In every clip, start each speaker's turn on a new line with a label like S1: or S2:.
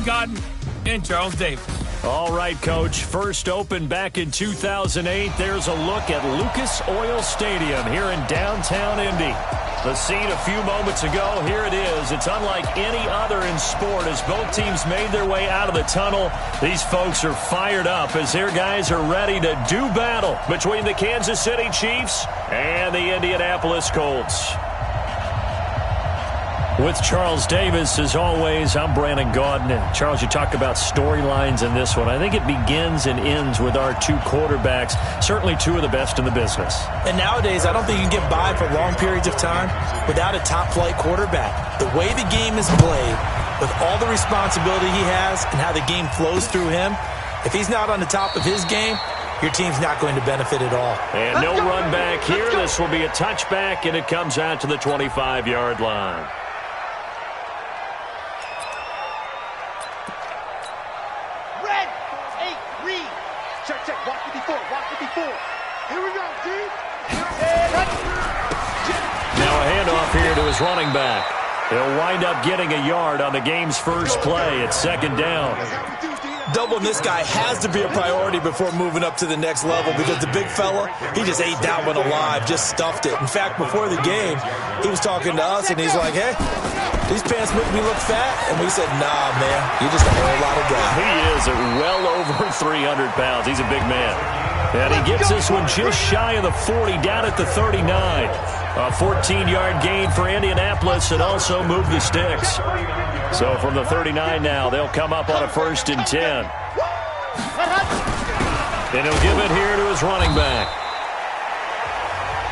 S1: Godden and Charles Davis.
S2: All right, Coach. First opened back in 2008. There's a look at Lucas Oil Stadium here in downtown Indy. The scene a few moments ago, here it is. It's unlike any other in sport as both teams made their way out of the tunnel. These folks are fired up as their guys are ready to do battle between the Kansas City Chiefs and the Indianapolis Colts. With Charles Davis, as always, I'm Brandon Gaudin. And Charles, you talk about storylines in this one. I think it begins and ends with our two quarterbacks, certainly two of the best in the business.
S3: And nowadays, I don't think you can get by for long periods of time without a top-flight quarterback. The way the game is played, with all the responsibility he has and how the game flows through him, if he's not on the top of his game, your team's not going to benefit at all.
S2: And no run back here. This will be a touchback, and it comes out to the 25-yard line. Now a handoff here to his running back. He'll wind up getting a yard on the game's first play. It's second down.
S3: Doubling this guy has to be a priority before moving up to the next level because the big fella, he just ate that one alive, just stuffed it. In fact, before the game, he was talking to us, and he's like, hey, these pants make me look fat. And we said, nah, man, you're just a whole lot of guy.
S2: He is at well over 300 pounds. He's a big man. And he gets this one just shy of the 40, down at the 39. A 14-yard gain for Indianapolis and also move the sticks. So from the 39 now, they'll come up on a 1st and 10. And he'll give it here to his running back.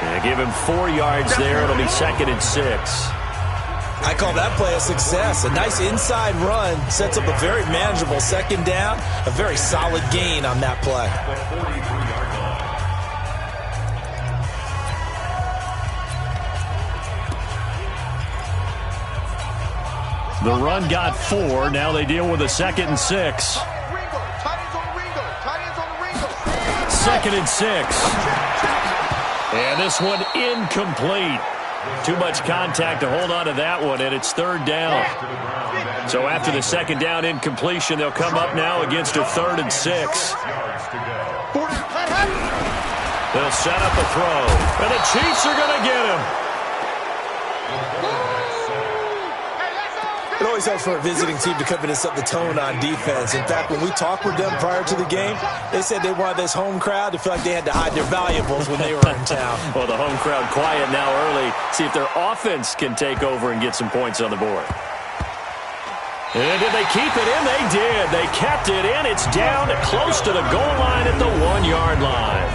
S2: And give him 4 yards there. It'll be 2nd and 6.
S3: I call that play a success. A nice inside run sets up a very manageable second down. A very solid gain on that play.
S2: The run got 4. Now they deal with a 2nd and 6. 2nd and 6. And this one incomplete. Too much contact to hold on to that one, and it's 3rd down. So after the 2nd down incompletion, they'll come up now against a 3rd and 6. They'll set up a throw, and the Chiefs are going to get him.
S3: It always helps for a visiting team to come in and set the tone on defense. In fact, when we talked with them prior to the game, they said they wanted this home crowd to feel like they had to hide their valuables when they were in town.
S2: Well, the home crowd quiet now early. See if their offense can take over and get some points on the board. And did they keep it in? They did. They kept it in. It's down close to the goal line at the 1-yard line.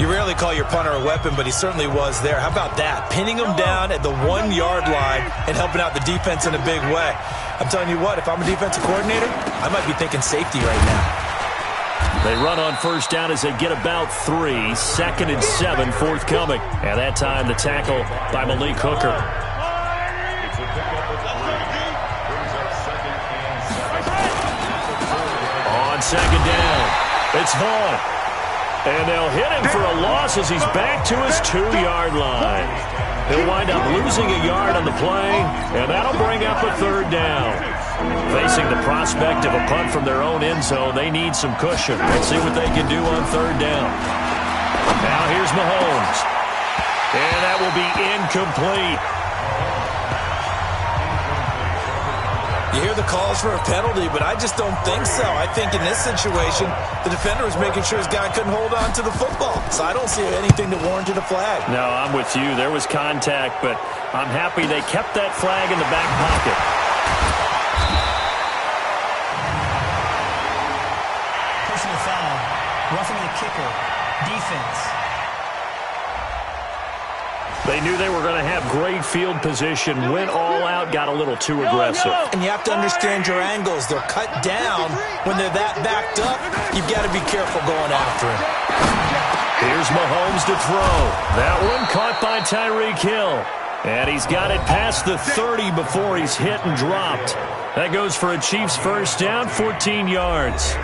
S3: You rarely call your punter a weapon, but he certainly was there. How about that? Pinning him down at the 1-yard line and helping out the defense in a big way. I'm telling you what, if I'm a defensive coordinator, I might be thinking safety right now.
S2: They run on 1st down as they get about 3. 2nd and 7 forthcoming. And that time the tackle by Malik Hooker. On 2nd down, it's Vaughn. And they'll hit him for a loss as he's back to his 2-yard line. He'll wind up losing a yard on the play, and that'll bring up a 3rd down. Facing the prospect of a punt from their own end zone, they need some cushion. Let's see what they can do on 3rd down. Now here's Mahomes. And that will be incomplete.
S3: You hear the calls for a penalty, but I just don't think so. I think in this situation, the defender was making sure his guy couldn't hold on to the football. So I don't see anything that warranted a flag.
S2: No, I'm with you. There was contact, but I'm happy they kept that flag in the back pocket.
S4: Personal foul. Roughing the kicker. Defense.
S2: They knew they were going to have great field position, went all out, got a little too aggressive.
S3: And you have to understand your angles. They're cut down. When they're that backed up, you've got to be careful going after him.
S2: Here's Mahomes to throw. That one caught by Tyreek Hill. And he's got it past the 30 before he's hit and dropped. That goes for a Chiefs 1st down, 14 yards.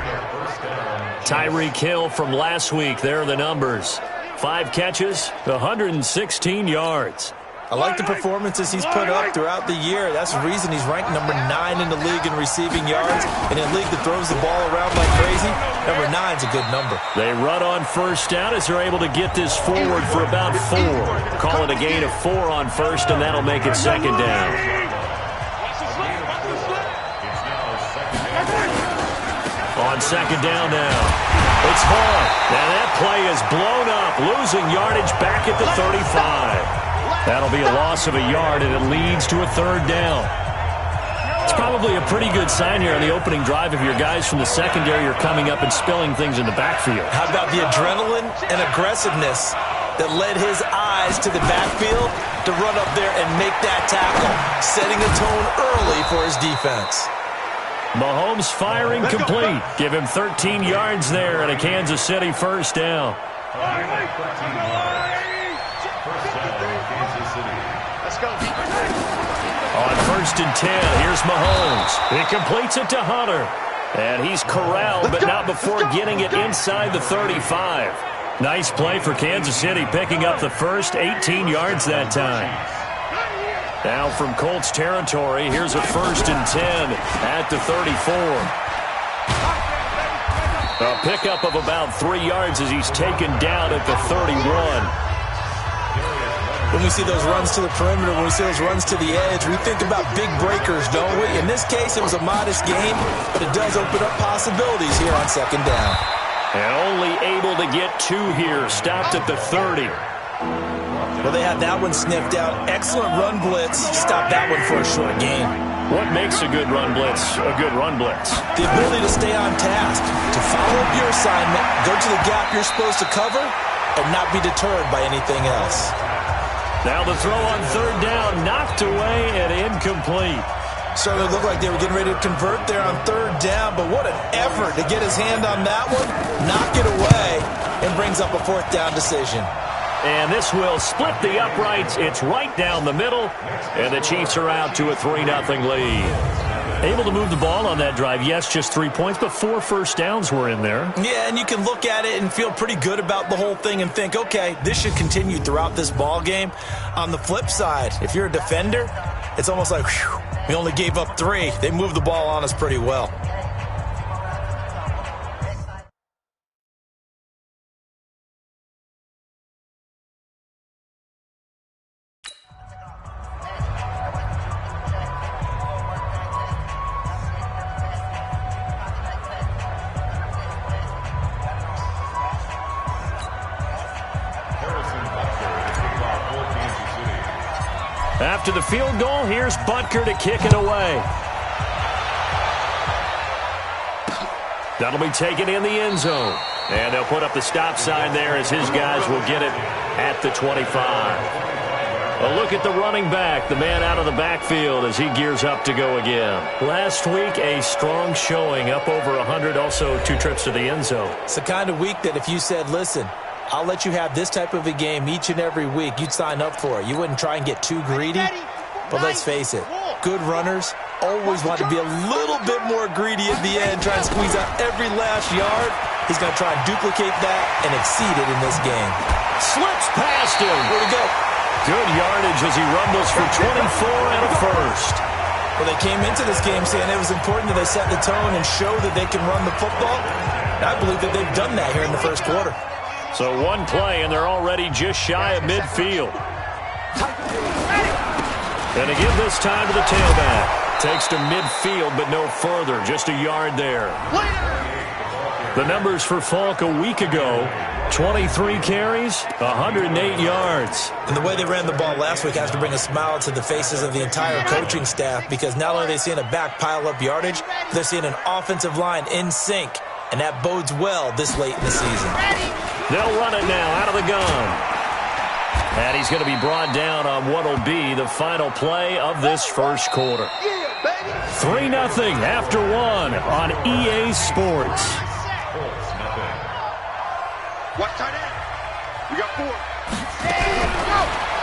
S2: Tyreek Hill from last week, there are the numbers. 5 catches, 116 yards.
S3: I like the performances he's put up throughout the year. That's the reason he's ranked number 9 in the league in receiving yards. In a league that throws the ball around like crazy, number 9's a good number.
S2: They run on first down as they're able to get this forward for about 4. Call it a gain of 4 on first, and that'll make it second down. On second down now, it's Hall. Now that play is blown up, losing yardage back at the 35. That'll be a loss of a yard, and it leads to a third down. It's probably a pretty good sign here on the opening drive if your guys from the secondary are coming up and spilling things in the backfield.
S3: How about the adrenaline and aggressiveness that led his eyes to the backfield to run up there and make that tackle, setting a tone early for his defense.
S2: Mahomes firing complete. Give him 13 yards there and a Kansas City first down. On first and 10, here's Mahomes. He completes it to Hunter. And he's corralled, but not before getting it inside the 35. Nice play for Kansas City, picking up the first 18 yards that time. Now from Colts territory, here's a first and 10 at the 34. A pickup of about 3 yards as he's taken down at the 31.
S3: When we see those runs to the perimeter, when we see those runs to the edge, we think about big breakers, don't we? In this case, it was a modest game, but it does open up possibilities here on second down.
S2: And only able to get 2 here, stopped at the 30.
S3: Well, they had that one sniffed out. Excellent run blitz. Stop that one for a short gain.
S2: What makes a good run blitz a good run blitz?
S3: The ability to stay on task, to follow up your assignment, go to the gap you're supposed to cover, and not be deterred by anything else.
S2: Now the throw on third down, knocked away and incomplete.
S3: Certainly looked like they were getting ready to convert there on third down, but what an effort to get his hand on that one, knock it away, and brings up a fourth down decision.
S2: And this will split the uprights. It's right down the middle, and the Chiefs are out to a 3-0 lead. Able to move the ball on that drive. Yes, just 3 points, but 4 first downs were in there.
S3: Yeah, and you can look at it and feel pretty good about the whole thing and think, okay, this should continue throughout this ball game. On the flip side, if you're a defender, it's almost like, whew, we only gave up 3. They moved the ball on us pretty well.
S2: After the field goal, here's Butker to kick it away. That'll be taken in the end zone. And they'll put up the stop sign there as his guys will get it at the 25. A look at the running back, the man out of the backfield as he gears up to go again. Last week, a strong showing, up over 100, also 2 trips to the end zone.
S3: It's the kind of week that if you said, listen, I'll let you have this type of a game each and every week, you'd sign up for it. You wouldn't try and get too greedy. But let's face it, good runners always want to be a little bit more greedy at the end, try and squeeze out every last yard. He's going to try and duplicate that and exceed it in this game.
S2: Slips past him.
S3: Where'd he go?
S2: Good yardage as he rumbles for 24 and a first.
S3: Well, they came into this game saying it was important that they set the tone and show that they can run the football. And I believe that they've done that here in the first quarter.
S2: So 1 play, and they're already just shy of midfield. And to give this time to the tailback. Takes to midfield, but no further. Just a yard there. The numbers for Falk a week ago, 23 carries, 108 yards.
S3: And the way they ran the ball last week has to bring a smile to the faces of the entire coaching staff, because not only are they seeing a back pile up yardage, they're seeing an offensive line in sync. And that bodes well this late in the season.
S2: They'll run it now out of the gun. And he's going to be brought down on what will be the final play of this first quarter. 3-0 after 1 on EA Sports.
S5: What tight end? We got 4.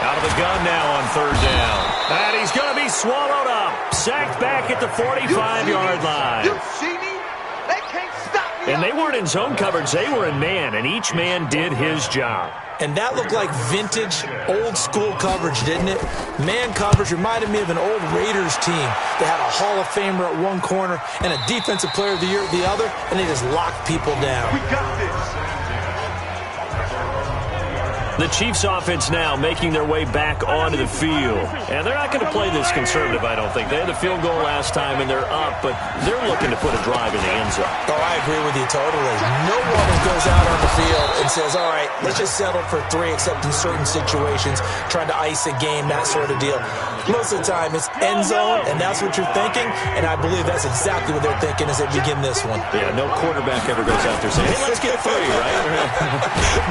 S2: Out of the gun now on third down. And he's going to be swallowed up. Sacked back at the 45-yard line.
S5: You see me? They can't stop me
S2: And they weren't in zone coverage. They were in man, and each man did his job.
S3: And that looked like vintage, old-school coverage, didn't it? Man coverage reminded me of an old Raiders team. They had a Hall of Famer at one corner and a Defensive Player of the Year at the other, and they just locked people down.
S5: We got this.
S2: The Chiefs offense now making their way back onto the field. And they're not going to play this conservative, I don't think. They had the field goal last time, and they're up, but they're looking to put a drive in the end zone.
S3: Oh, I agree with you totally. No one goes out on the field and says, all right, let's just settle for 3, except in certain situations, trying to ice a game, that sort of deal. Most of the time, it's end zone, and that's what you're thinking, and I believe that's exactly what they're thinking as they begin this one.
S2: Yeah, no quarterback ever goes out there saying, hey, let's get 3, right?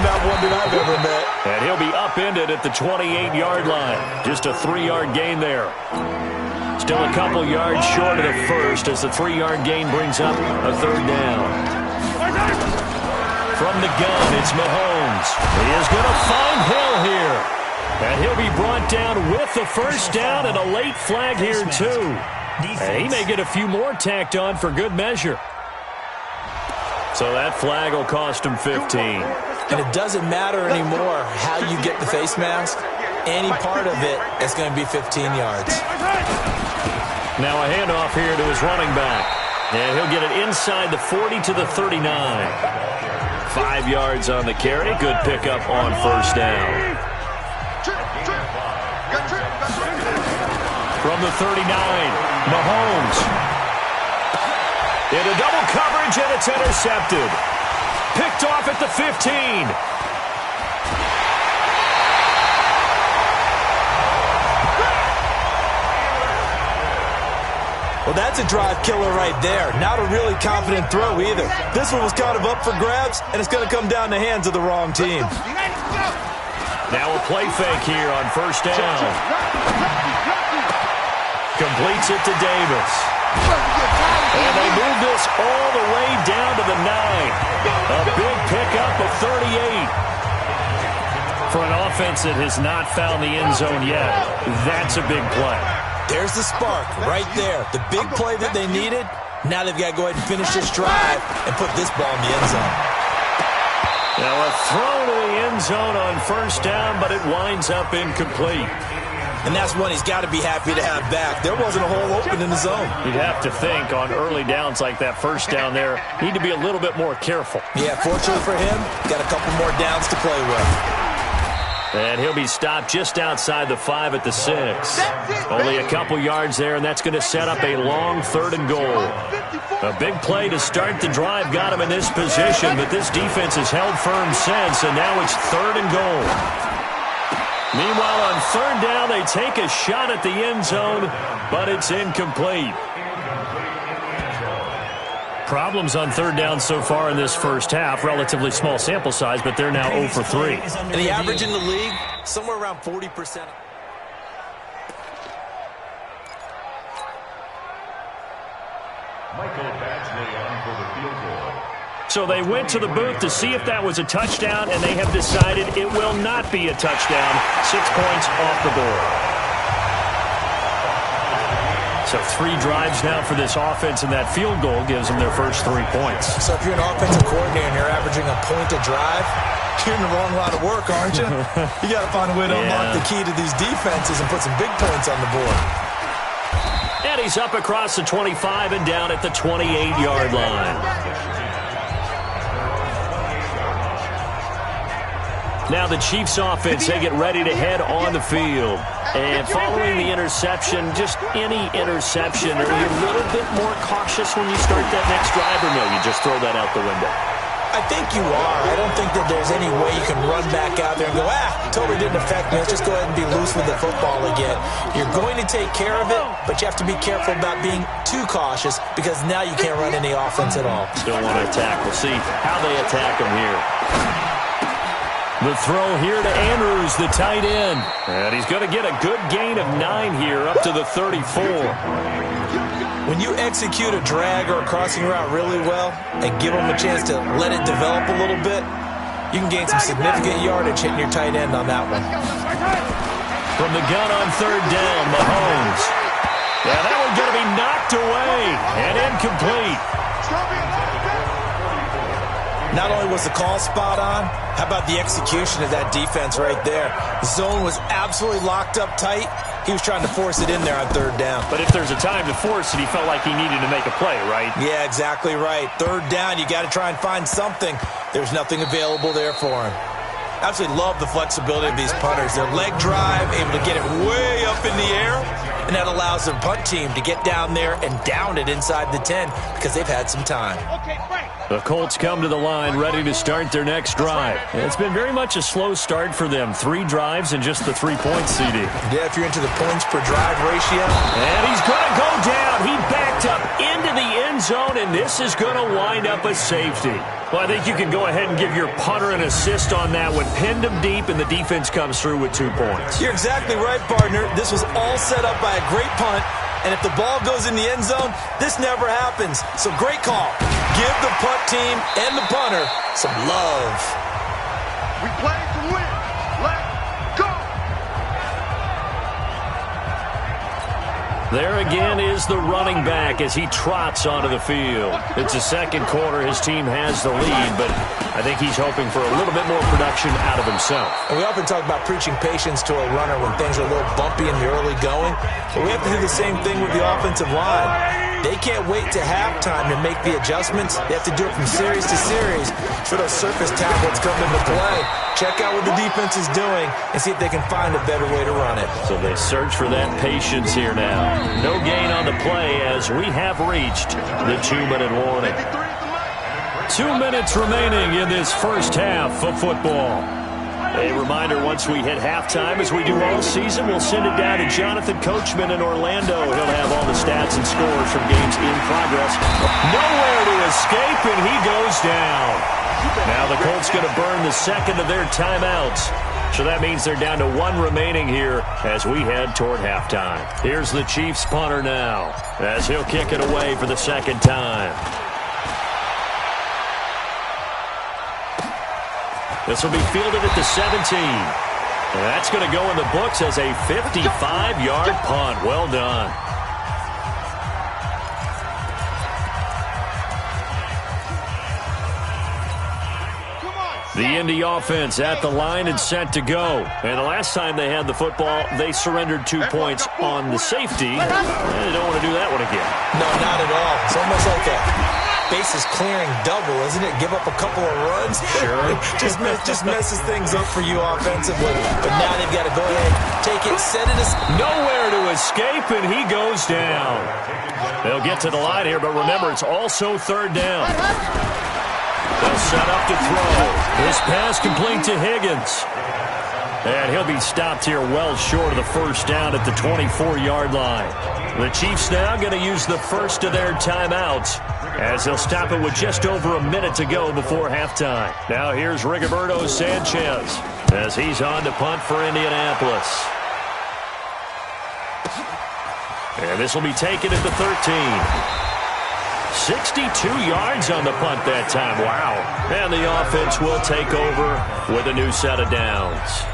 S3: Not one that I've ever met.
S2: And he'll be upended at the 28-yard line. Just a 3-yard gain there. Still a couple yards short of the first as the 3-yard gain brings up a 3rd down. From the gun, it's Mahomes. He is going to find Hill here. And he'll be brought down with the first down and a late flag here, too. And he may get a few more tacked on for good measure. So that flag will cost him 15.
S3: And it doesn't matter anymore how you get the face mask. Any part of it is going to be 15 yards.
S2: Now a handoff here to his running back. And he'll get it inside the 40 to the 39. 5 yards on the carry. Good pickup on first down. From the 39, Mahomes. Into double coverage, and it's intercepted. Picked off at the 15.
S3: Well, that's a drive killer right there. Not a really confident throw either. This one was kind of up for grabs, and it's going to come down the hands of the wrong team.
S2: Now a play fake here on first down. Completes it to Davis. And they move this all the way down to the 9. A big pickup of 38. For an offense that has not found the end zone yet, that's a big play.
S3: There's the spark right there. The big play that they needed. Now they've got to go ahead and finish this drive and put this ball in the end zone.
S2: Now a throw to the end zone on first down, but it winds up incomplete.
S3: And that's one he's got to be happy to have back. There wasn't a hole open in the zone.
S2: You'd have to think on early downs like that first down there, need to be a little bit more careful.
S3: Yeah, fortunately for him, got a couple more downs to play with.
S2: And he'll be stopped just outside the 5 at the 6. Only a couple yards there, and that's going to set up a long 3rd and goal. A big play to start the drive got him in this position, but this defense has held firm since, and now it's 3rd and goal. Meanwhile, on 3rd down, they take a shot at the end zone, but it's incomplete. Problems on 3rd down so far in this first half. Relatively small sample size, but they're now 0 for 3.
S3: And the average in the league, somewhere around 40%.
S2: So they went to the booth to see if that was a touchdown, and they have decided it will not be a touchdown. 6 points off the board. So 3 drives now for this offense, and that field goal gives them their first 3 points.
S3: So if you're an offensive coordinator and you're averaging a point a drive, you're in the wrong line of work, aren't you? You got to find a way to unlock the key to these defenses and put some big points on the board.
S2: And he's up across the 25 and down at the 28-yard line. Now the Chiefs offense, they get ready to head on the field. And following the interception, just any interception, are you a little bit more cautious when you start that next drive, or no, you just throw that out the window?
S3: I think you are. I don't think that there's any way you can run back out there and go, totally didn't affect me. Let's just go ahead and be loose with the football again. You're going to take care of it, but you have to be careful about being too cautious because now you can't run any offense at all.
S2: Still want to attack. We'll see how they attack them here. The throw here to Andrews, the tight end. And he's going to get a good gain of 9 here, up to the 34.
S3: When you execute a drag or a crossing route really well and give them a chance to let it develop a little bit, you can gain some significant yardage hitting your tight end on that one.
S2: From the gun on 3rd down, Mahomes. Yeah, that one's going to be knocked away and incomplete.
S3: Not only was the call spot on, how about the execution of that defense right there? The zone was absolutely locked up tight. He was trying to force it in there on third down.
S2: But if there's a time to force it, he felt like he needed to make a play, right?
S3: Yeah, exactly right. Third down, you got to try and find something. There's nothing available there for him. Absolutely love the flexibility of these punters. Their leg drive, able to get it way up in the air, and that allows their punt team to get down there and down it inside the 10 because they've had some time.
S2: The Colts come to the line ready to start their next drive. It's been very much a slow start for them. 3 drives and just the 3 points, CD.
S3: Yeah, if you're into the points per drive ratio.
S2: And he's going to go down. He backed up into the end zone, and this is going to wind up a safety. Well, I think you can go ahead and give your punter an assist on that one. Pinned him deep, and the defense comes through with 2 points.
S3: You're exactly right, partner. This was all set up by a great punt, and if the ball goes in the end zone, this never happens. So great call. Give the punt team and the punter some love.
S5: We play to win. Let's go.
S2: There again is the running back as he trots onto the field. It's the second quarter. His team has the lead, but I think he's hoping for a little bit more production out of himself.
S3: And we often talk about preaching patience to a runner when things are a little bumpy in the early going, but we have to do the same thing with the offensive line. They can't wait to halftime to make the adjustments. They have to do it from series to series so those surface tablets come into play. Check out what the defense is doing and see if they can find a better way to run it.
S2: So they search for that patience here now. No gain on the play as we have reached the 2-minute warning. 2 minutes remaining in this first half of football. A reminder, once we hit halftime, as we do all season, we'll send it down to Jonathan Coachman in Orlando. He'll have all the stats and scores from games in progress. Nowhere to escape, and he goes down. Now the Colts going to burn the second of their timeouts. So that means they're down to 1 remaining here as we head toward halftime. Here's the Chiefs punter now as he'll kick it away for the second time. This will be fielded at the 17. And that's going to go in the books as a 55-yard punt. Well done. The Indy offense at the line and set to go. And the last time they had the football, they surrendered 2 points on the safety. And they don't want to do that one again.
S3: No, not at all. It's almost like a bases clearing double, isn't it? Give up a couple of runs.
S2: Sure.
S3: just messes things up for you offensively. But now they've got to go ahead, take it, set it.
S2: Nowhere to escape, and he goes down. They'll get to the line here, but remember, it's also third down. They'll set up to throw. This pass complete to Higgins. And he'll be stopped here well short of the first down at the 24-yard line. The Chiefs now going to use the first of their timeouts as they'll stop it with just over a minute to go before halftime. Now here's Rigoberto Sanchez as he's on to punt for Indianapolis. And this will be taken at the 13. 62 yards on the punt that time. Wow. And the offense will take over with a new set of downs.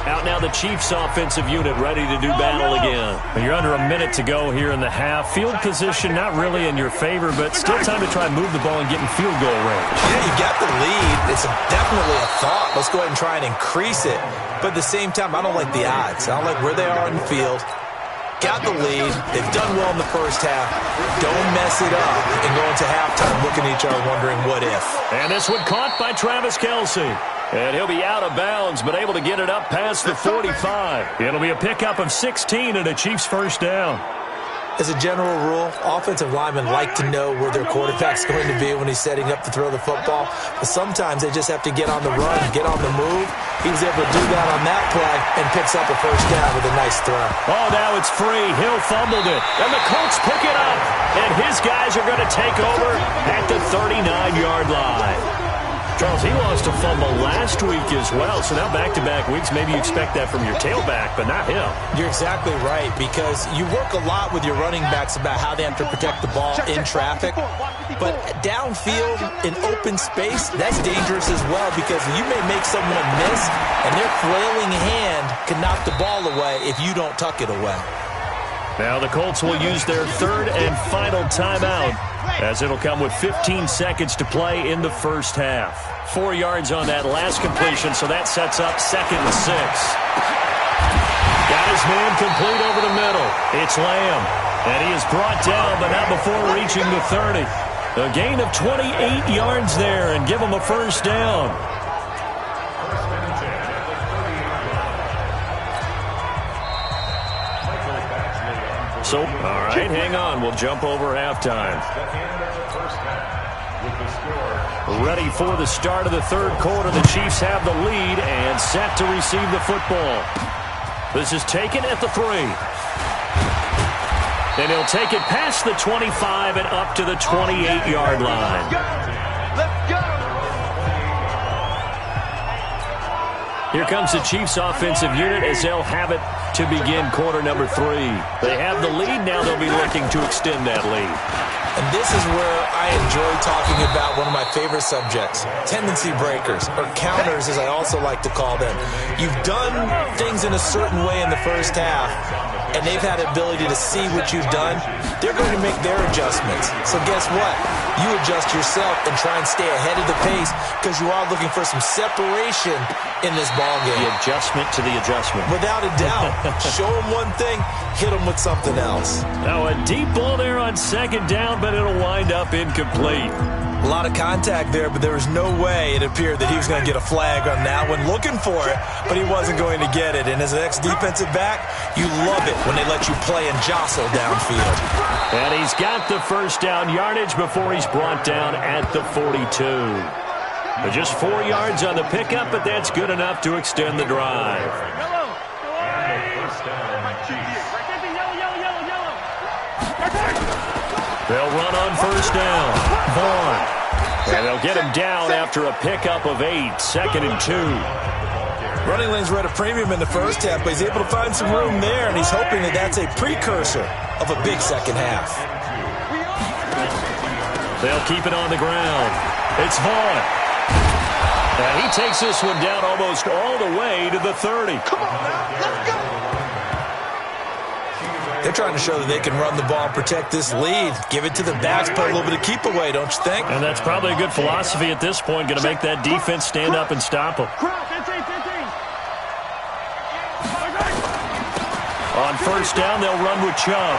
S2: Out now the Chiefs offensive unit ready to do battle again. You're under a minute to go here in the half. Field position not really in your favor, but still time to try and move the ball and get in field goal range.
S3: Yeah, you got the lead. It's definitely a thought. Let's go ahead and try and increase it. But at the same time, I don't like the odds. I don't like where they are in the field. Got the lead. They've done well in the first half. Don't mess it up and go into halftime looking at each other wondering what if.
S2: And this one caught by Travis Kelce. And he'll be out of bounds, but able to get it up past the 45. It'll be a pickup of 16 and a Chiefs first down.
S3: As a general rule, offensive linemen like to know where their quarterback's going to be when he's setting up to throw the football. But sometimes they just have to get on the run, get on the move. He was able to do that on that play and picks up a first down with a nice throw.
S2: Oh, now it's free. Hill fumbled it. And the Colts pick it up. And his guys are going to take over at the 39-yard line. Charles, he lost a fumble last week as well, so now back-to-back weeks, maybe you expect that from your tailback, but not him.
S3: You're exactly right, because you work a lot with your running backs about how they have to protect the ball in traffic, but downfield in open space, that's dangerous as well, because you may make someone miss, and their flailing hand can knock the ball away if you don't tuck it away.
S2: Now the Colts will use their third and final timeout, as it'll come with 15 seconds to play in the first half. 4 yards on that last completion, so that sets up 2nd and 6. Got his man complete over the middle. It's Lamb, and he is brought down, but not before reaching the 30. A gain of 28 yards there, and give him a first down. So, all right, hang on. We'll jump over halftime. Ready for the start of the third quarter. The Chiefs have the lead and set to receive the football. This is taken at the 3. And he'll take it past the 25 and up to the 28-yard line.
S5: Let's go!
S2: Here comes the Chiefs offensive unit as they'll have it to begin quarter number 3. They have the lead. Now they'll be looking to extend that lead.
S3: And this is where I enjoy talking about one of my favorite subjects, tendency breakers, or counters as I also like to call them. You've done things in a certain way in the first half, and they've had the ability to see what you've done. They're going to make their adjustments. So guess what? You adjust yourself and try and stay ahead of the pace because you are looking for some separation in this ballgame.
S2: The adjustment to the adjustment.
S3: Without a doubt. Show them one thing, hit them with something else.
S2: Now a deep ball there on 2nd down, but it'll wind up incomplete.
S3: A lot of contact there, but there was no way it appeared that he was going to get a flag on that one. Looking for it, but he wasn't going to get it. And as an ex-defensive back, you love it when they let you play and jostle downfield.
S2: And he's got the first down yardage before he's brought down at the 42. But just 4 yards on the pickup, but that's good enough to extend the drive. They'll run on first down. Vaughn. And they'll get him down after a pickup of 8, 2nd and 2.
S3: Running lanes were at a premium in the first half, but he's able to find some room there, and he's hoping that that's a precursor of a big second half.
S2: They'll keep it on the ground. It's Vaughn. And he takes this one down almost all the way to the 30.
S5: Come on now, let's go!
S3: They're trying to show that they can run the ball and protect this lead. Give it to the backs, put a little bit of keep away, don't you think?
S2: And that's probably a good philosophy at this point. Going to make that defense stand up and stop them. On first down, they'll run with Chubb.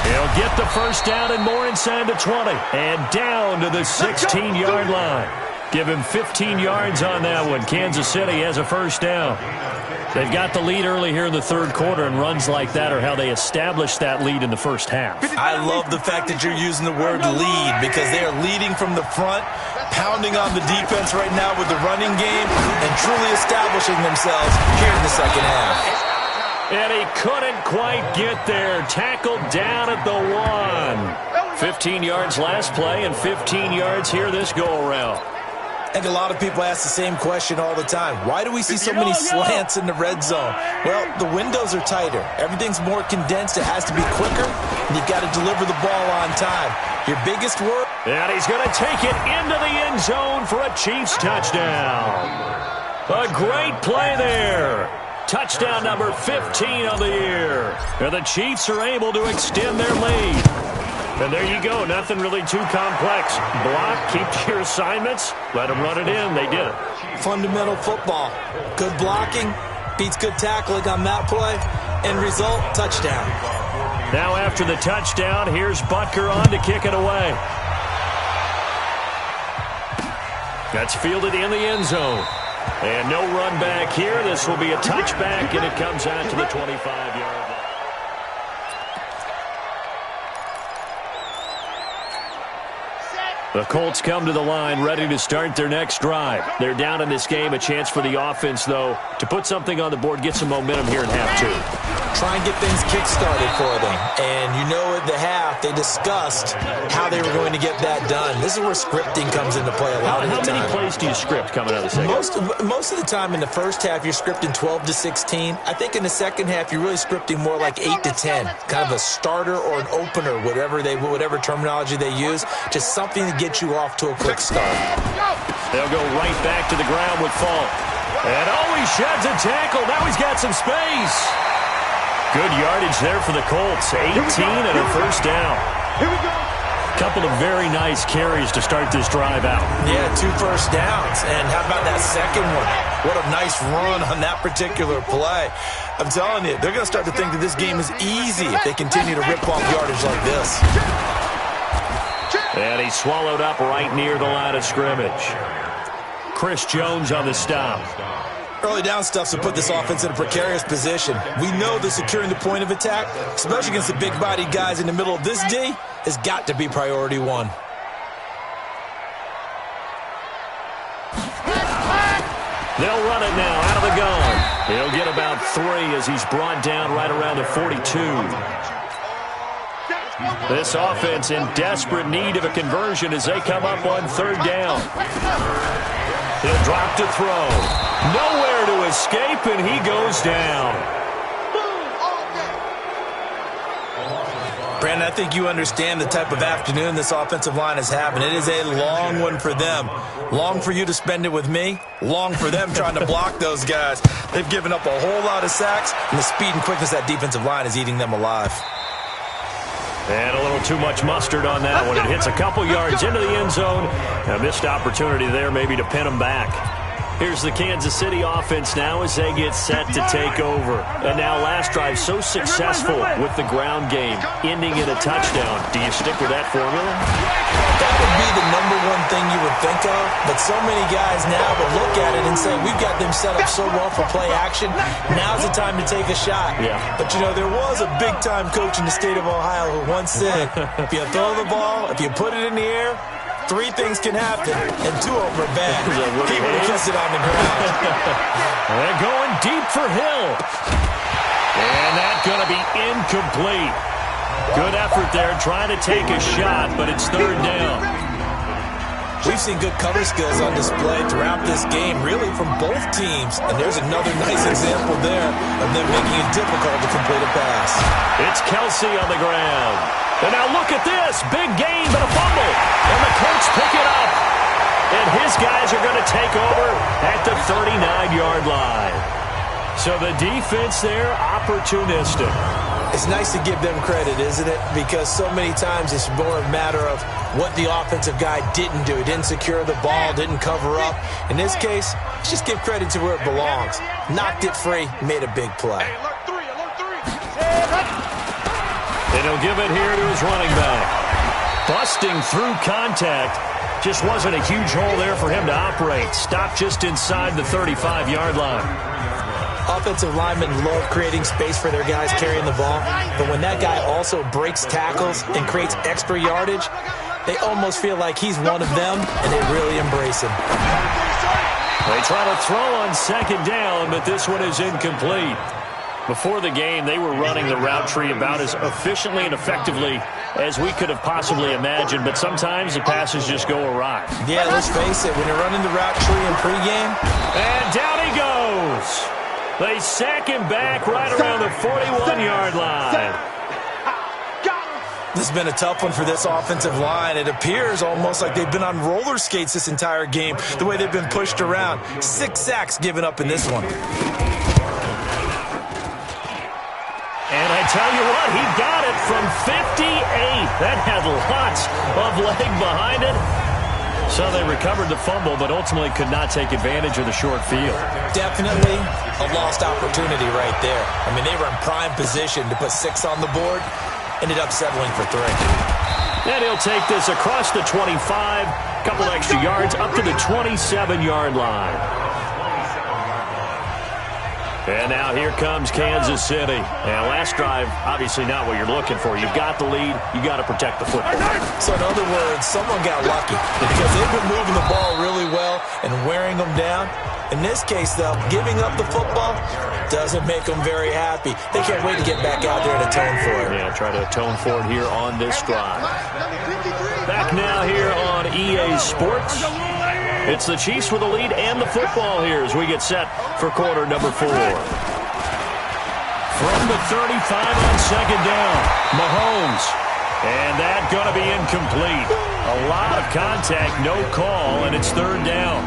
S2: He'll get the first down and more inside the 20. And down to the 16-yard line. Give him 15 yards on that one. Kansas City has a first down. They've got the lead early here in the third quarter, and runs like that are how they established that lead in the first half.
S3: I love the fact that you're using the word lead because they are leading from the front, pounding on the defense right now with the running game, and truly establishing themselves here in the second half.
S2: And he couldn't quite get there. Tackled down at the 1. 15 yards last play and 15 yards here this go-around.
S3: I think a lot of people ask the same question all the time. Why do we see so many slants in the red zone? Well, the windows are tighter. Everything's more condensed. It has to be quicker, and you've got to deliver the ball on time. Your biggest work.
S2: And he's going to take it into the end zone for a Chiefs touchdown. A great play there. Touchdown number 15 of the year. And the Chiefs are able to extend their lead. And there you go. Nothing really too complex. Block, keep to your assignments, let them run it in. They did it.
S3: Fundamental football. Good blocking beats good tackling on that play. End result, touchdown.
S2: Now after the touchdown, here's Butker on to kick it away. That's fielded in the end zone. And no run back here. This will be a touchback, and it comes out to the 25-yard line. The Colts come to the line ready to start their next drive. They're down in this game. A chance for the offense, though, to put something on the board, get some momentum here in half 2.
S3: Try and get things kick-started for them. And you know at the half, they discussed how they were going to get that done. This is where scripting comes into play a lot of the time.
S2: How many plays do you script coming out of the second?
S3: Most of the time in the first half, you're scripting 12 to 16. I think in the second half, you're really scripting more like 8 to 10. Kind of a starter or an opener, whatever terminology they use. Just something to get you off to a quick start.
S2: They'll go right back to the ground with Falk. And he sheds a tackle. Now he's got some space. Good yardage there for the Colts. 18 and a first down.
S5: Here we go.
S2: Couple of very nice carries to start this drive out.
S3: Yeah, 2 first downs. And how about that second one? What a nice run on that particular play. I'm telling you, they're going to start to think that this game is easy if they continue to rip off yardage like this.
S2: And he's swallowed up right near the line of scrimmage. Chris Jones on the stop.
S3: Early down stuff to put this offense in a precarious position. We know that securing the point of attack, especially against the big-bodied guys in the middle of this D, has got to be priority one.
S2: They'll run it now out of the gun. He'll get about 3 as he's brought down right around the 42. This offense in desperate need of a conversion as they come up on 3rd down. He'll drop to throw. Nowhere to escape, and he goes down.
S3: Brandon, I think you understand the type of afternoon this offensive line is having. It is a long one for them. Long for you to spend it with me. Long for them trying to block those guys. They've given up a whole lot of sacks, and the speed and quickness of that defensive line is eating them alive.
S2: And a little too much mustard on that one. It hits a couple yards into the end zone. A missed opportunity there maybe to pin them back. Here's the Kansas City offense now as they get set to take over. And now last drive so successful with the ground game, ending in a touchdown. Do you stick with that formula?
S3: That would be the #1 thing you would think of, but so many guys now will look at it and say, we've got them set up so well for play action. Now's the time to take a shot.
S2: Yeah.
S3: But, you know, there was a big-time coach in the state of Ohio who once said, if you throw the ball, if you put it in the air, 3 things can happen, and 2 of them are bad. He would have kissed it on the ground.
S2: They're going deep for Hill. And that's going to be incomplete. Good effort there, trying to take a shot, but it's 3rd down.
S3: We've seen good cover skills on display throughout this game, really from both teams. And there's another nice example there of them making it difficult to complete a pass.
S2: It's Kelsey on the ground. And now look at this. Big gain, but a fumble. And the Colts pick it up. And his guys are going to take over at the 39-yard line. So the defense there, opportunistic.
S3: It's nice to give them credit, isn't it? Because so many times it's more a matter of what the offensive guy didn't do. He didn't secure the ball, didn't cover up. In this case, let's just give credit to where it belongs. Knocked it free, made a big play.
S2: And he'll give it here to his running back. Busting through contact. Just wasn't a huge hole there for him to operate. Stopped just inside the 35-yard line.
S3: Offensive linemen love creating space for their guys carrying the ball, but when that guy also breaks tackles and creates extra yardage, they almost feel like he's one of them, and they really embrace him.
S2: They try to throw on 2nd down, but this one is incomplete. Before the game, they were running the route tree about as efficiently and effectively as we could have possibly imagined, but sometimes the passes just go awry.
S3: Yeah, let's face it, when you're running the route tree in pregame.
S2: And down he goes. They sack him back right around the 41-yard line.
S3: This has been a tough one for this offensive line. It appears almost like they've been on roller skates this entire game, the way they've been pushed around. 6 sacks given up in this one.
S2: And I tell you what, he got it from 58. That had lots of leg behind it. So they recovered the fumble, but ultimately could not take advantage of the short field.
S3: Definitely a lost opportunity right there. I mean, they were in prime position to put 6 on the board. Ended up settling for 3.
S2: And he'll take this across the 25, couple extra yards up to the 27-yard line. And now here comes Kansas City. And last drive, obviously not what you're looking for. You've got the lead. You've got to protect the football.
S3: So in other words, someone got lucky because they've been moving the ball really well and wearing them down. In this case, though, giving up the football doesn't make them very happy. They can't wait to get back out there and atone for it.
S2: Yeah, try to atone for it here on this drive. Back now here on EA Sports. It's the Chiefs with the lead and the football here as we get set for quarter number 4. From the 35 on 2nd down, Mahomes. And that's going to be incomplete. A lot of contact, no call, and it's 3rd down.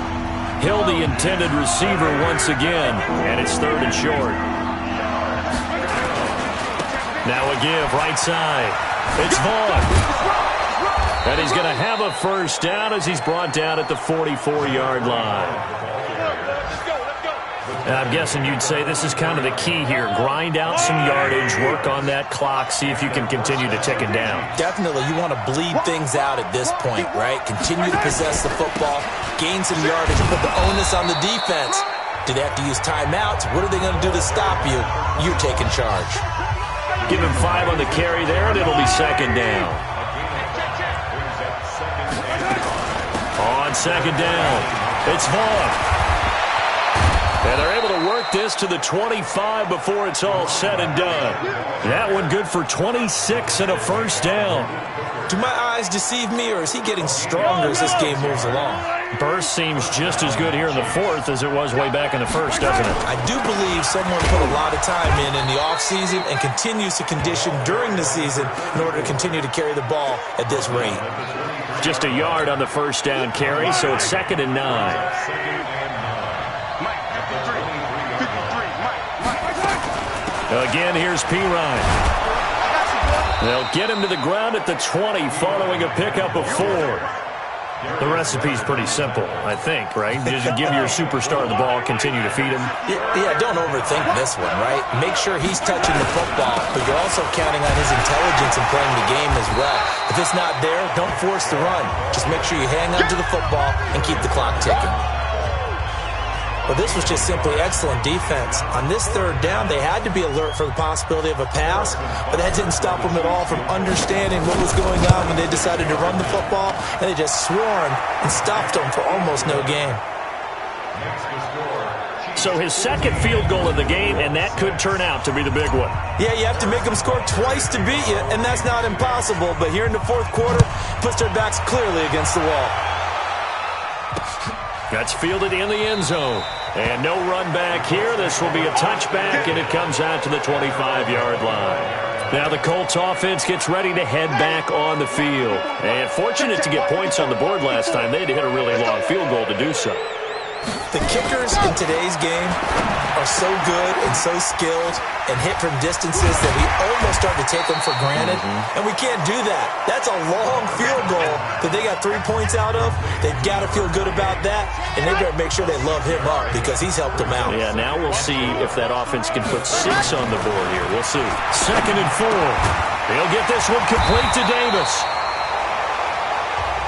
S2: Hill, the intended receiver once again, and it's 3rd and short. Now a give right side. It's Vaughn. And he's going to have a first down as he's brought down at the 44-yard line. And I'm guessing you'd say this is kind of the key here. Grind out some yardage, work on that clock, see if you can continue to tick it down.
S3: Definitely, you want to bleed things out at this point, right? Continue to possess the football, gain some yardage, and put the onus on the defense. Do they have to use timeouts? What are they going to do to stop you? You're taking charge.
S2: Give him 5 on the carry there, and it'll be second down. On second down, it's Vaughn. And they're able to work this to the 25 before it's all said and done. That one good for 26 and a first down.
S3: Do my eyes deceive me, or is he getting stronger as this game moves along?
S2: Burst seems just as good here in the fourth as it was way back in the first, doesn't it?
S3: I do believe someone put a lot of time in the offseason and continues to condition during the season in order to continue to carry the ball at this rate.
S2: Just a yard on the first down carry, so it's 2nd and 9. Again, here's Pirine. They'll get him to the ground at the 20 following a pickup of 4. The recipe's pretty simple, I think, right? Just give your superstar the ball, continue to feed him.
S3: Yeah, don't overthink this one, right? Make sure he's touching the football, but you're also counting on his intelligence in playing the game as well. If it's not there, don't force the run. Just make sure you hang on to the football and keep the clock ticking. But this was just simply excellent defense. On this third down, they had to be alert for the possibility of a pass, but that didn't stop them at all from understanding what was going on when they decided to run the football, and they just swarmed and stopped them for almost no gain.
S2: So his second field goal of the game, and that could turn out to be the big one.
S3: Yeah, you have to make them score twice to beat you, and that's not impossible. But here in the fourth quarter, puts their backs clearly against the wall.
S2: That's fielded in the end zone. And no run back here. This will be a touchback, and it comes out to the 25-yard line. Now the Colts offense gets ready to head back on the field. And fortunate to get points on the board last time. They had to hit a really long field goal to do so.
S3: The kickers in today's game are so good and so skilled and hit from distances that we almost start to take them for granted. And we can't do that. That's a long field goal that they got 3 points out of. They've got to feel good about that, and they better make sure they love him up because he's helped them out.
S2: Yeah, now we'll see if that offense can put 6 on the board here. We'll see. 2nd and 4. He'll get this one complete to Davis.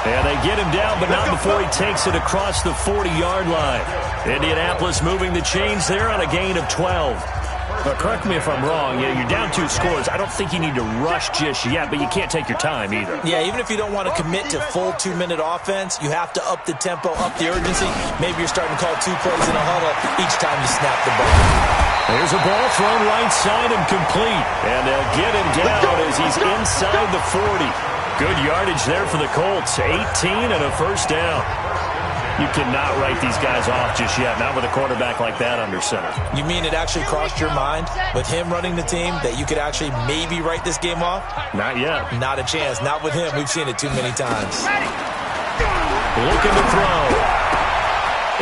S2: And they get him down, but not before he takes it across the 40-yard line. Indianapolis moving the chains there on a gain of 12. But correct me if I'm wrong. Yeah, you're down 2 scores. I don't think you need to rush just yet, but you can't take your time either.
S3: Yeah, even if you don't want to commit to full 2-minute offense, you have to up the tempo, up the urgency. Maybe you're starting to call 2 plays in a huddle each time you snap the ball.
S2: There's a ball thrown right side and complete. And they'll get him down as he's inside the 40. Good yardage there for the Colts. 18 and a first down. You cannot write these guys off just yet, not with a quarterback like that under center.
S3: You mean it actually crossed your mind with him running the team that you could actually maybe write this game off?
S2: Not yet.
S3: Not a chance. Not with him. We've seen it too many times.
S2: Looking to throw.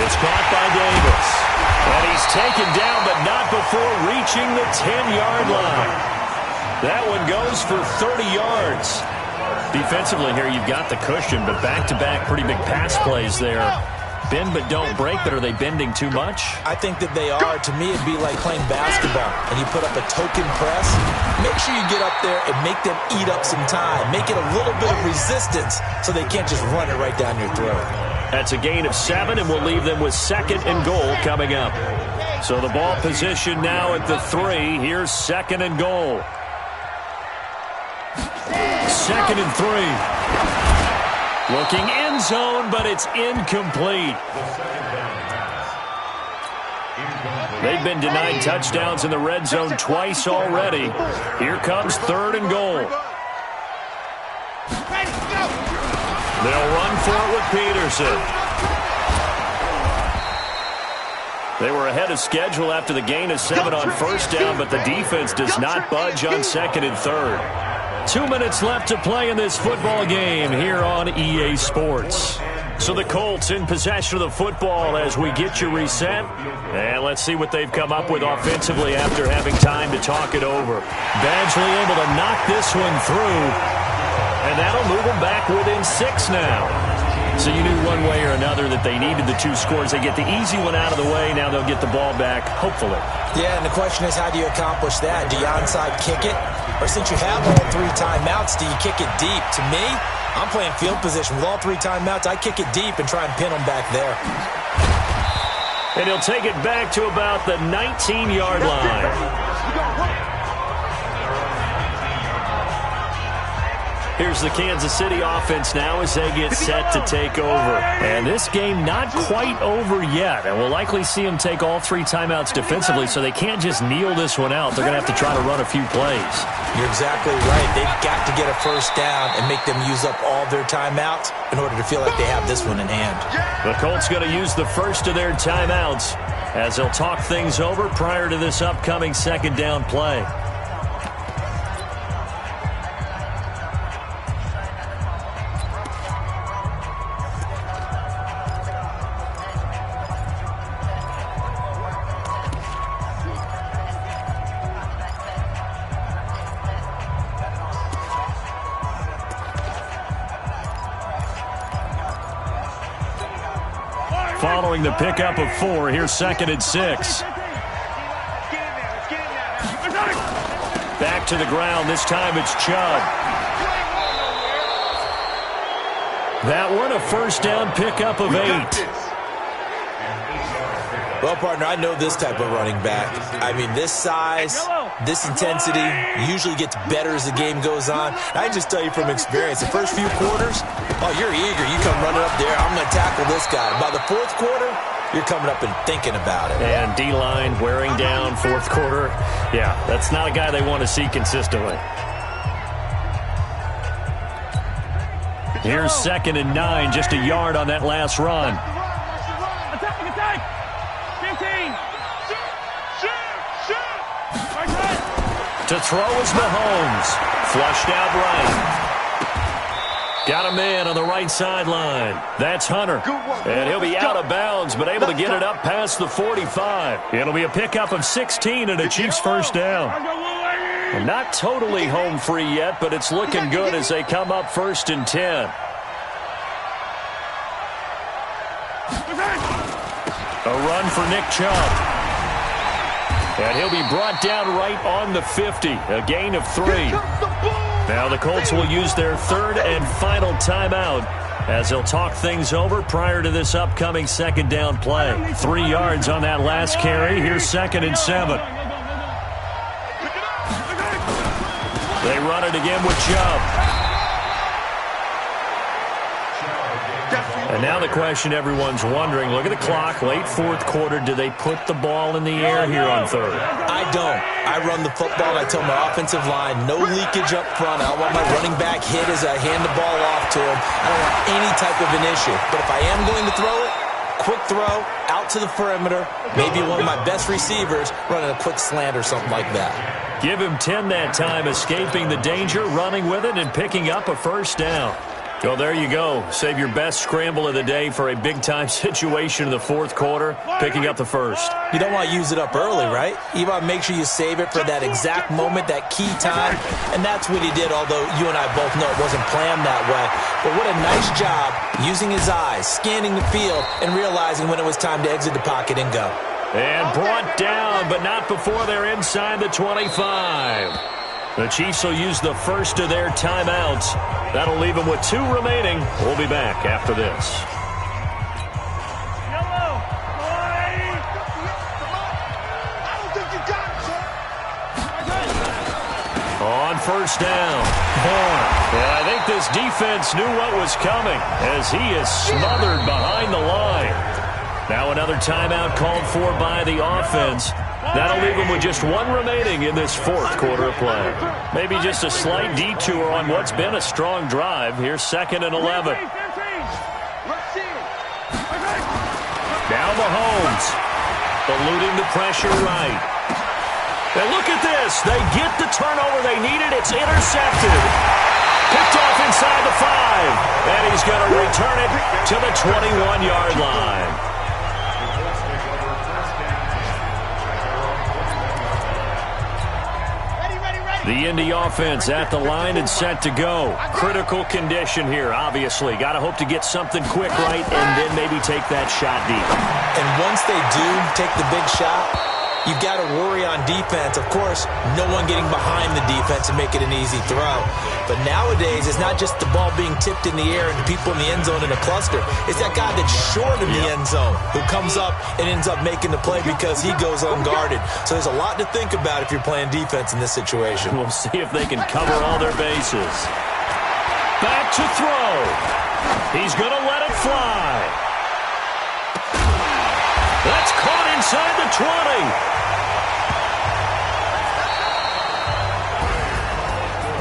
S2: It's caught by Davis. And he's taken down, but not before reaching the 10-yard line. That one goes for 30 yards. Defensively here, you've got the cushion, but back-to-back pretty big pass plays there. Bend but don't break, but are they bending too much?
S3: I think that they are. To me, it'd be like playing basketball, and you put up a token press. Make sure you get up there and make them eat up some time. Make it a little bit of resistance so they can't just run it right down your throat.
S2: That's a gain of 7, and we'll leave them with 2nd and goal coming up. So the ball position now at the 3. Here's 2nd and goal. 2nd and 3. Looking end zone, but it's incomplete. They've been denied touchdowns in the red zone twice already. Here comes 3rd and goal. They'll run for it with Peterson. They were ahead of schedule after the gain of 7 on first down, but the defense does not budge on 2nd and 3rd. 2 minutes left to play in this football game here on EA Sports. So the Colts in possession of the football as we get you reset. And let's see what they've come up with offensively after having time to talk it over. Badgley able to knock this one through. And that'll move them back within 6 now. So you knew one way or another that they needed the 2 scores. They get the easy one out of the way. Now they'll get the ball back, hopefully.
S3: Yeah, and the question is, how do you accomplish that? Do you onside kick it? Or since you have all 3 timeouts, do you kick it deep? To me, I'm playing field position. With all 3 timeouts, I kick it deep and try and pin them back there.
S2: And he'll take it back to about the 19-yard line. Here's the Kansas City offense now as they get set to take over. And this game not quite over yet. And we'll likely see them take all 3 timeouts defensively, so they can't just kneel this one out. They're going to have to try to run a few plays.
S3: You're exactly right. They've got to get a first down and make them use up all their timeouts in order to feel like they have this one in hand.
S2: The Colts going to use the first of their timeouts as they'll talk things over prior to this upcoming second down play. Following the pickup of 4, here's 2nd and 6. Back to the ground. This time it's Chubb. That one a first down pickup of 8.
S3: Well, partner, I know this type of running back. I mean, this size, this intensity usually gets better as the game goes on. I just tell you from experience, the first few quarters, oh, you're eager. You come running up there. I'm going to tackle this guy. By the 4th quarter, you're coming up and thinking about it.
S2: And D-line wearing down 4th quarter. Yeah, that's not a guy they want to see consistently. Here's 2nd and 9, just a yard on that last run. To throw is Mahomes. Flushed out right. Got a man on the right sideline. That's Hunter. And he'll be out of bounds, but able to get it up past the 45. It'll be a pickup of 16 and a Chiefs first down. Not totally home free yet, but it's looking good as they come up 1st and 10. A run for Nick Chubb. And he'll be brought down right on the 50. A gain of 3. Now the Colts will use their 3rd and final timeout as they'll talk things over prior to this upcoming second down play. 3 yards on that last carry. Here's 2nd and 7. They run it again with Chubb. And now the question everyone's wondering, look at the clock, late 4th quarter, do they put the ball in the air here on 3rd?
S3: I don't. I run the football, and I tell my offensive line, no leakage up front. I don't want my running back hit as I hand the ball off to him. I don't want any type of an issue. But if I am going to throw it, quick throw, out to the perimeter, maybe one of my best receivers running a quick slant or something like that.
S2: Give him 10 that time, escaping the danger, running with it, and picking up a first down. Well, there you go. Save your best scramble of the day for a big-time situation in the 4th quarter, picking up the first.
S3: You don't want to use it up early, right? You want to make sure you save it for that exact moment, that key time. And that's what he did, although you and I both know it wasn't planned that way. But what a nice job using his eyes, scanning the field, and realizing when it was time to exit the pocket and go.
S2: And brought down, but not before they're inside the 25. The Chiefs will use the first of their timeouts. That'll leave them with 2 remaining. We'll be back after this. On first down, Bourne. And I think this defense knew what was coming as he is smothered behind the line. Now another timeout called for by the offense. That'll leave them with just 1 remaining in this 4th quarter of play. Maybe just a slight detour on what's been a strong drive. Here's 2nd and 11. Now Mahomes, eluding the pressure right. And look at this. They get the turnover they needed. It's intercepted. Picked off inside the 5. And he's going to return it to to the 21-yard line. The Indy offense at the line and set to go. Critical condition here, obviously. Got to hope to get something quick right and then maybe take that shot deep.
S3: And once they do take the big shot, you've got to worry on defense. Of course, no one getting behind the defense and make it an easy throw. But nowadays, it's not just the ball being tipped in the air and people in the end zone in a cluster. It's that guy that's short in the end zone who comes up and ends up making the play because he goes unguarded. So there's a lot to think about if you're playing defense in this situation.
S2: We'll see if they can cover all their bases. Back to throw. He's going to let it fly. That's caught inside the 20.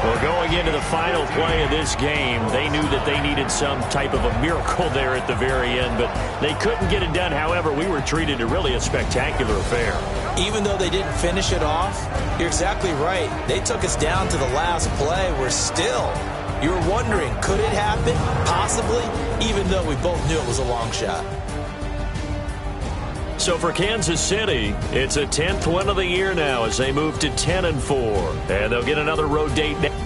S2: Well, going into the final play of this game, they knew that they needed some type of a miracle there at the very end, but they couldn't get it done. However, we were treated to really a spectacular affair.
S3: Even though they didn't finish it off, you're exactly right. They took us down to the last play. You were wondering, could it happen? Possibly, even though we both knew it was a long shot.
S2: So for Kansas City, it's a 10th win of the year now as they move to 10-4. And they'll get another road date next.